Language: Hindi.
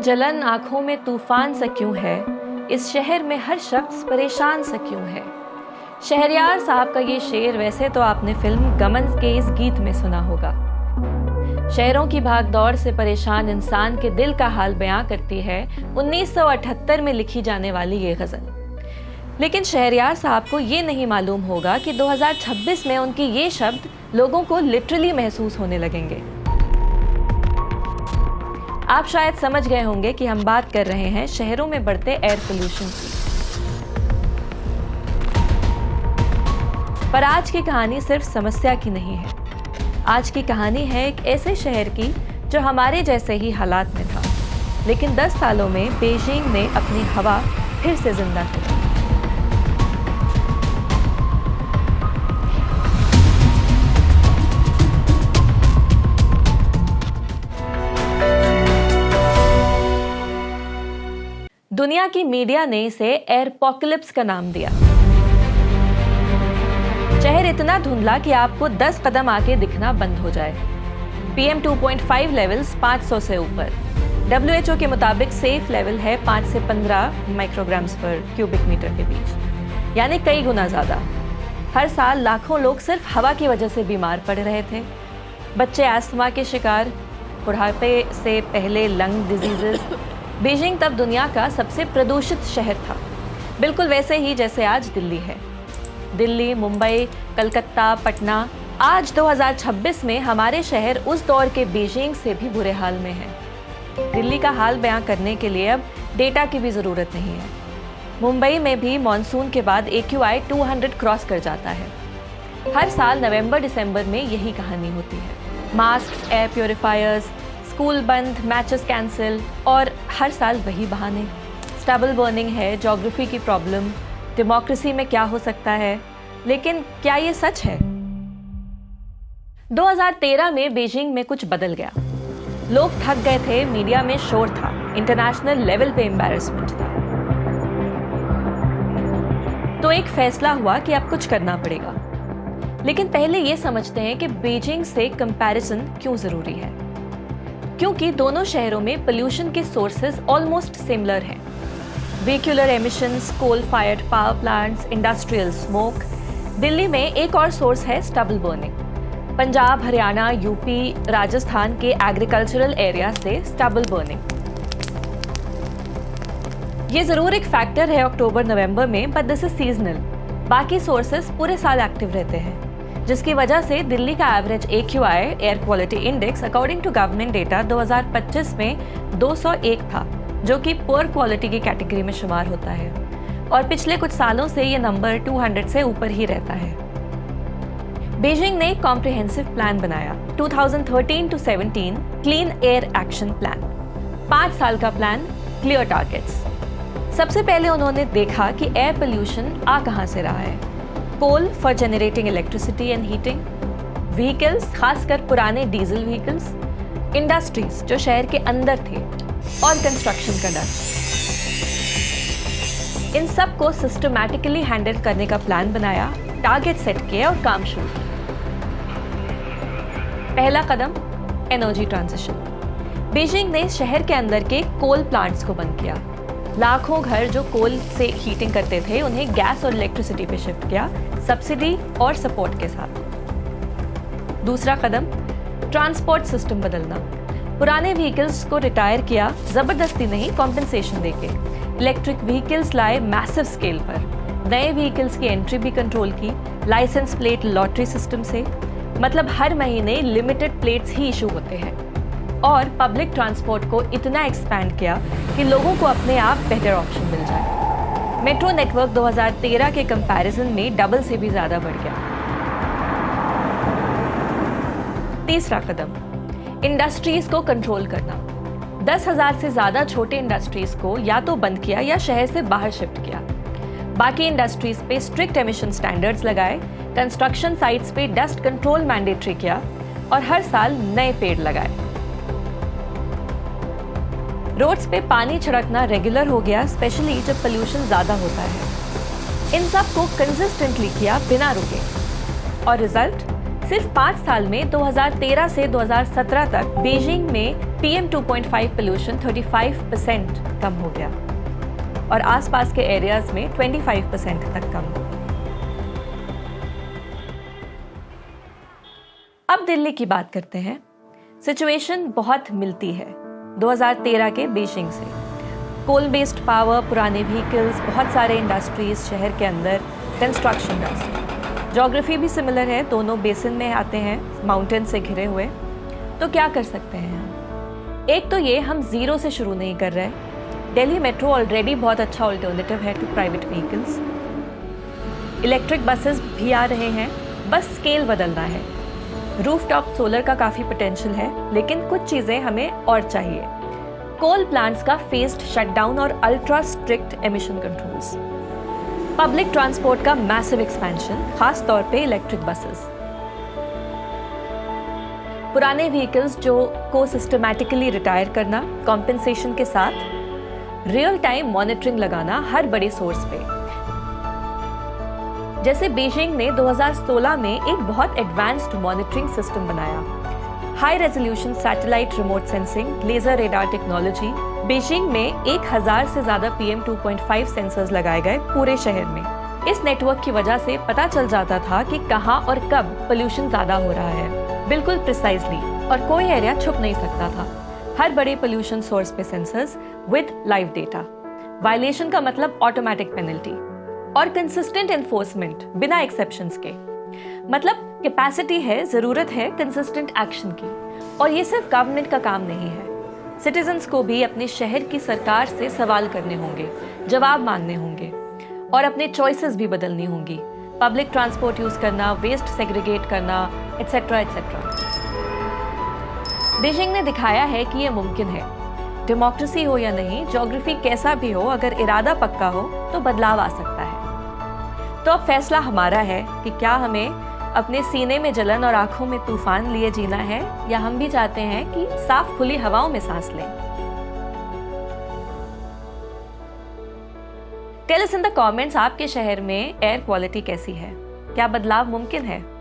जलन आंखों में तूफान सा क्यों है, इस शहर में हर शख्स परेशान सा क्यों है। शहरयार साहब का ये शेर वैसे तो आपने फिल्म गमन के इस गीत में सुना होगा। शहरों की भागदौड़ से परेशान इंसान के दिल का हाल बयां करती है 1978 में लिखी जाने वाली ये गजल। लेकिन शहरयार साहब को ये नहीं मालूम होगा कि 2026 में उनके ये शब्द लोगों को लिटरली महसूस होने लगेंगे। आप शायद समझ गए होंगे कि हम बात कर रहे हैं शहरों में बढ़ते एयर पोल्यूशन की। पर आज की कहानी सिर्फ समस्या की नहीं है। आज की कहानी है एक ऐसे शहर की जो हमारे जैसे ही हालात में था, लेकिन 10 सालों में बीजिंग ने अपनी हवा फिर से जिंदा की। दुनिया की मीडिया ने इसे एयरपोकलिप्स का नाम दिया। शहर इतना धुंधला कि आपको 10 कदम आगे दिखना बंद हो जाए। PM 2.5 लेवल्स 500 से ऊपर। WHO के मुताबिक सेफ लेवल है 5 से 15 माइक्रोग्राम्स पर क्यूबिक मीटर के बीच, यानी कई गुना ज़्यादा। हर साल लाखों लोग सिर्फ हवा की वजह से बीमार पड़ रहे थे। बच्चे अस्थमा के शिकार, बुढ़ापे से पहले लंग डिजीजेस। बीजिंग तब दुनिया का सबसे प्रदूषित शहर था, बिल्कुल वैसे ही जैसे आज दिल्ली है। दिल्ली, मुंबई, कलकत्ता, पटना। आज 2026 में हमारे शहर उस दौर के बीजिंग से भी बुरे हाल में है। दिल्ली का हाल बयां करने के लिए अब डेटा की भी ज़रूरत नहीं है। मुंबई में भी मॉनसून के बाद AQI 200 क्रॉस कर जाता है। हर साल नवंबर-दिसंबर में यही कहानी होती है। मास्क, एयर प्योरीफायर्स, स्कूल बंद, मैचेस कैंसिल और हर साल वही बहाने। स्टबल बर्निंग है, ज्योग्राफी की प्रॉब्लम, डेमोक्रेसी में क्या हो सकता है। लेकिन क्या ये सच है? 2013 में बीजिंग में कुछ बदल गया। लोग थक गए थे, मीडिया में शोर था, इंटरनेशनल लेवल पे एम्बैरेसमेंट था। तो एक फैसला हुआ कि अब कुछ करना पड़ेगा। लेकिन पहले ये समझते हैं कि बीजिंग से कंपैरिजन क्यों जरूरी है। क्योंकि दोनों शहरों में पोल्यूशन के सोर्सेज ऑलमोस्ट सिमिलर हैं। Vehicular emissions, coal fired power plants, industrial smoke. Delhi में एक और सोर्स है stubble burning. Punjab, Haryana, UP, Rajasthan के एग्रीकल्चरल एरिया से स्टबल बर्निंग। ये जरूर एक फैक्टर है अक्टूबर-नवंबर में, बट दिस इज सीजनल। बाकी सोर्सेज पूरे साल एक्टिव रहते हैं, जिसकी वजह से दिल्ली का average AQI air quality index according to government data 2025 में 201 था, जो कि पुअर क्वालिटी की कैटेगरी में शुमार होता है। और पिछले कुछ सालों से ये नंबर 200 से ऊपर ही रहता है। बीजिंग ने एक कॉम्प्रिहेंसिव प्लान बनाया, 2013 to 17 clean air action plan. 5 साल का प्लान, क्लियर टारगेट्स। सबसे पहले उन्होंने देखा कि एयर पोल्यूशन आ कहाँ से रहा है। Coal for generating electricity and heating, vehicles, खासकर पुराने डीजल व्हीकल्स, इंडस्ट्रीज जो शहर के अंदर थे, और कंस्ट्रक्शन का डस्ट। इन सब को सिस्टमैटिकली हैंडल करने का प्लान बनाया, टारगेट सेट किए और काम शुरू किया। पहला कदम, एनर्जी ट्रांजिशन। बीजिंग ने शहर के अंदर के कोल प्लांट्स को बंद किया। लाखों घर जो कोल से हीटिंग करते थे उन्हें गैस और इलेक्ट्रिसिटी पे शिफ्ट किया, सब्सिडी और सपोर्ट के साथ। दूसरा कदम, ट्रांसपोर्ट सिस्टम बदलना। पुराने व्हीकल्स को रिटायर किया, जबरदस्ती नहीं, कॉम्पेंसेशन देके। इलेक्ट्रिक व्हीकल्स लाए मैसिव स्केल पर। नए व्हीकल्स की एंट्री भी कंट्रोल की, लाइसेंस प्लेट लॉटरी सिस्टम से। मतलब हर महीने लिमिटेड प्लेट्स ही इशू होते हैं। और पब्लिक ट्रांसपोर्ट को इतना एक्सपैंड किया कि लोगों को अपने आप बेहतर ऑप्शन मिल जाए। मेट्रो नेटवर्क 2013 के कंपैरिजन में डबल से भी ज़्यादा बढ़ गया। तीसरा कदम, इंडस्ट्रीज को कंट्रोल करना। 10,000 से ज़्यादा छोटे इंडस्ट्रीज को या तो बंद किया या शहर से बाहर शिफ्ट किया। बाकी इंडस्ट्रीज पे स्ट्रिक्ट एमिशन स्टैंडर्ड्स लगाए, कंस्ट्रक्शन साइट्स पे डस्ट कंट्रोल मैंडेटरी किया और हर साल नए पेड़ लगाए। रोड्स पे पानी छिड़कना रेगुलर हो गया, स्पेशली जब पोल्यूशन ज़्यादा होता है। इन सब को कंसिस्टेंटली किया बिना रुके। और रिजल्ट, सिर्फ 5 साल में 2013 से 2017 तक बीजिंग में PM 2.5 पोल्यूशन 35% कम हो गया और आसपास के एरियाज में 25% तक कम। अब दिल्ली की बात करते हैं। सिचुएशन बहुत मिलती है 2013 के बीजिंग से। कोल बेस्ड पावर, पुराने व्हीकल्स, बहुत सारे इंडस्ट्रीज शहर के अंदर, कंस्ट्रक्शन डस्ट। ज्योग्राफी भी सिमिलर है, दोनों बेसिन में आते हैं, माउंटेन से घिरे हुए। तो क्या कर सकते हैं हम? एक तो ये, हम जीरो से शुरू नहीं कर रहे। दिल्ली मेट्रो ऑलरेडी बहुत अच्छा ऑल्टरनेटिव है to private vehicles. Electric buses भी आ रहे हैं, बस स्केल बदलना है। रूफटॉप सोलर का काफ़ी पोटेंशियल है, लेकिन कुछ चीज़ें हमें और चाहिए। कोल प्लांट्स का फेस्ड शटडाउन और ultra strict emission controls. Public transport का मैसिव एक्सपेंशन, खास तौर पे इलेक्ट्रिक बसेस। पुराने व्हीकल्स को सिस्टमैटिकली रिटायर करना, कॉम्पेंसेशन के साथ। रियल टाइम मॉनिटरिंग लगाना हर बड़े सोर्स पे। जैसे बीजिंग ने 2016 में एक बहुत एडवांस्ड मॉनिटरिंग सिस्टम बनाया। High resolution satellite remote sensing, laser radar technology. Beijing में 1000 से ज्यादा PM 2.5 सेंसर्स लगाए गए पूरे शहर में। इस नेटवर्क की वजह से पता चल जाता था कि कहां और कब पोल्यूशन ज्यादा हो रहा है, बिल्कुल प्रिसाइजली, और कोई एरिया छुप नहीं सकता था। हर बड़े पोल्यूशन सोर्स पे sensors with live data. Violation का मतलब ऑटोमेटिक पेनल्टी और कंसिस्टेंट एनफोर्समेंट बिना एक्सेप्शंस के। मतलब कैपेसिटी है, जरूरत है कंसिस्टेंट एक्शन की। और ये सिर्फ गवर्नमेंट का काम नहीं है, सिटीजन्स को भी अपने शहर की सरकार से सवाल करने होंगे, जवाब मांगने होंगे और अपने चॉइसेस भी बदलनी होंगी। पब्लिक ट्रांसपोर्ट यूज करना, वेस्ट सेग्रीगेट करना, एटसेट्रा एटसेट्रा। बीजिंग ने दिखाया है कि ये मुमकिन है। डेमोक्रेसी हो या नहीं, ज्योग्राफी कैसा भी हो, अगर इरादा पक्का हो तो बदलाव आ सकता है। तो अब फैसला हमारा है कि क्या हमें अपने सीने में जलन और आंखों में तूफान लिए जीना है, या हम भी चाहते हैं कि साफ खुली हवाओं में सांस लें। Tell us in the comments, आपके शहर में एयर क्वालिटी कैसी है? क्या बदलाव मुमकिन है?